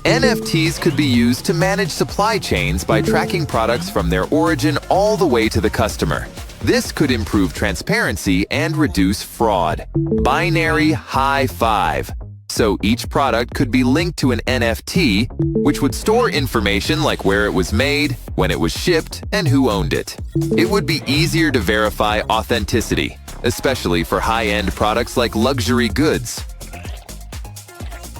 NFTs could be used to manage supply chains by tracking products from their origin all the way to the customer. This could improve transparency and reduce fraud. Binary high five. So each product could be linked to an NFT, which would store information like where it was made, when it was shipped, and who owned it. It would be easier to verify authenticity, especially for high-end products like luxury goods.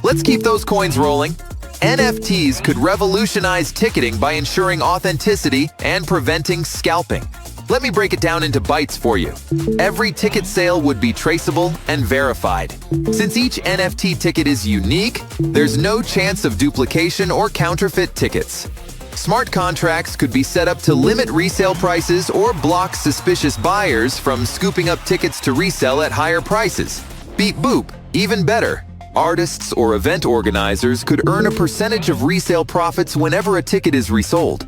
Let's keep those coins rolling. NFTs could revolutionize ticketing by ensuring authenticity and preventing scalping. Let me break it down into bytes for you. Every ticket sale would be traceable and verified. Since each NFT ticket is unique, there's no chance of duplication or counterfeit tickets. Smart contracts could be set up to limit resale prices or block suspicious buyers from scooping up tickets to resell at higher prices. Beep boop, even better. Artists or event organizers could earn a percentage of resale profits whenever a ticket is resold.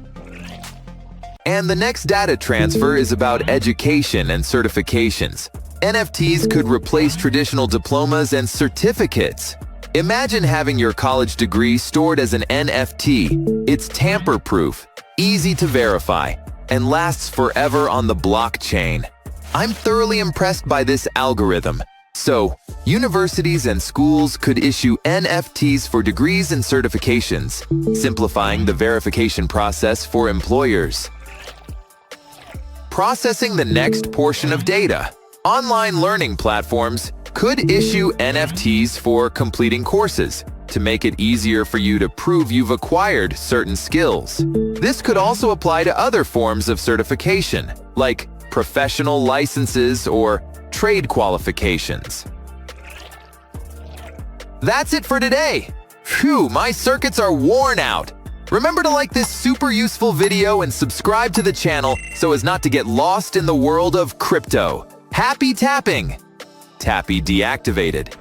And the next data transfer is about education and certifications. NFTs could replace traditional diplomas and certificates. Imagine having your college degree stored as an NFT. It's tamper-proof, easy to verify, and lasts forever on the blockchain. I'm thoroughly impressed by this algorithm. So, universities and schools could issue NFTs for degrees and certifications, simplifying the verification process for employers. Processing the next portion of data. Online learning platforms could issue NFTs for completing courses to make it easier for you to prove you've acquired certain skills. This could also apply to other forms of certification, like professional licenses or trade qualifications. That's it for today. Phew, my circuits are worn out. Remember to like this super useful video and subscribe to the channel so as not to get lost in the world of crypto. Happy tapping! Tappy deactivated.